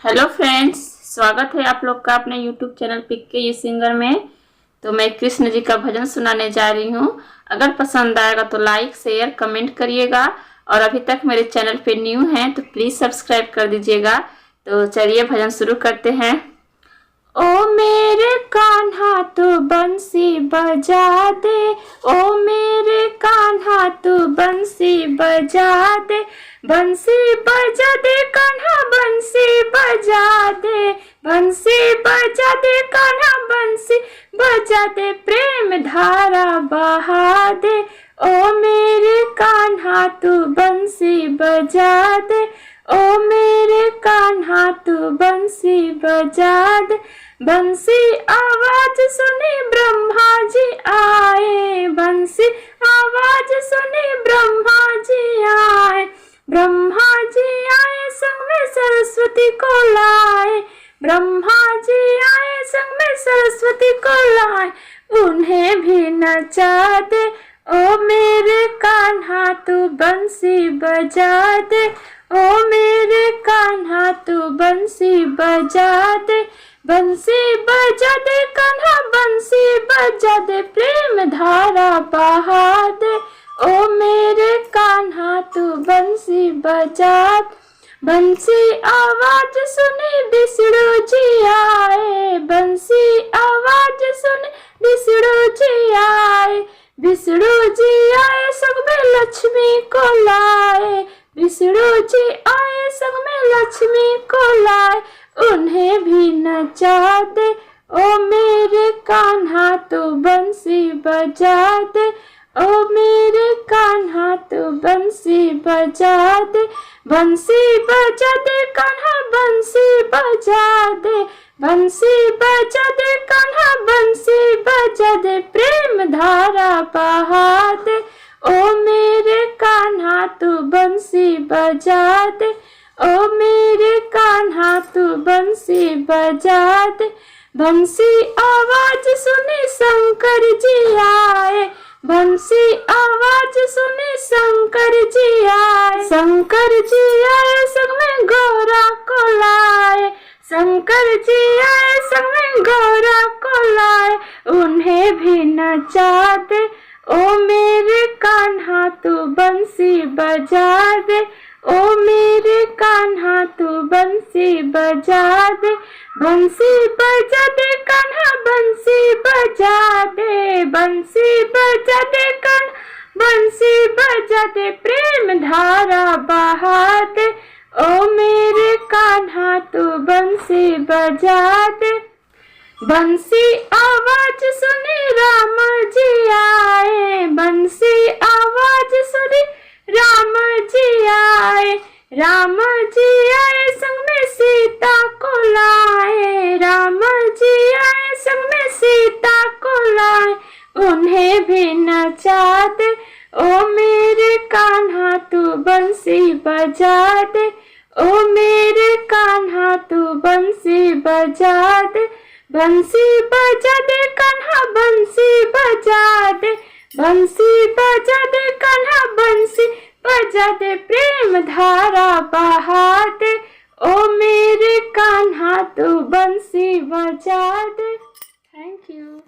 Hello friends, स्वागत है आप लोग का अपने यूट्यूब चैनल पिक के ये सिंगर में। तो मैं कृष्ण जी का भजन सुनाने जा रही हूँ। अगर पसंद आएगा तो लाइक शेयर कमेंट करिएगा, और अभी तक मेरे चैनल पे न्यू हैं तो प्लीज़ सब्सक्राइब कर दीजिएगा। तो चलिए भजन शुरू करते हैं। ओ मेरे कान्हा तू बंसी बजा दे, ओ मेरे कान्हा तू बंसी बजा दे, बंसी बजा दे कान्हा बंसी बजा दे, बंसी बजा दे कान्हा बंसी बजा दे, प्रेम धारा बहा दे। ओ मेरे कान्हा तू बंसी बजा दे, ओ मेरे कान्हा तू बंसी बजा दे। बंसी आवाज सुनी ब्रह्मा जी आए, बंसी आवाज सुनी ब्रह्मा जी आए, ब्रह्मा जी आए संग में सरस्वती को लाए, ब्रह्मा जी आए संग में सरस्वती को लाए, उन्हें भी नचा दे। ओ मेरे कान्हा तू बंसी बजा दे, ओ मेरे कान्हा तू बंसी बजा दे, बंसी बजा दे कान्हा बंसी बजा दे, प्रेम धारा बहा दे। ओ मेरे कान्हा तू बंसी बजा दे। बंसी आवाज सुनी विष्णु जी आए, बंसी आवाज सुनी विष्णु जी आए, विष्णु जी आए संग में लक्ष्मी को लाए, विष्णु जी आए संग में लक्ष्मी को लाए, उन्हें भी नचा दे। ओ मेरे कान्हा तू बंसी बजा दे, ओ मेरे कान्हा तू बंसी बजा दे, बंसी बजा दे कान्हा बंसी बजा दे, बंसी बजा दे कान्हा बंसी बजा दे, प्रेम धारा बहा दे। ओ मेरे कान्हा तू बंसी बजा दे, ओ मेरे कान्हा तू बंसी बजा दे। बंसी आवाज सुनी शंकर जी आए, बंसी आवाज सुनी शंकर जी आए, शंकर जी आए संग में गौरा को लाए, शंकर जी आए संग में गौरा को लाए, उन्हें भी नचा दे। ओ मेरे कान्हा तू बंसी बजा दे, ओ मेरे कान्हा तू बंसी बजा दे, बंसी बजा दे कान्हा बंसी बजा दे, बंसी बजा दे कान्हा बंसी बजा दे, प्रेम धारा बहा दे। ओ मेरे कान्हा तू बंसी बजा दे। बंसी आवाज सुनी राम जी आए, बंसी आवाज सुनी राम जी आए, राम जी आए संग में सीता को लाए, राम जी आए संग में सीता को लाए, उन्हें भी नचा दे। ओ मेरे कान्हा तू बंसी बजा दे, ओ मेरे कान्हा तू बंसी बजा दे, बंसी बजा दे कान्हा बंसी बजा दे, बंसी बजा दे कान्हा बंसी बजा दे, प्रेम धारा बहा दे। ओ मेरे कान्हा तू बंसी बजा दे। Thank you.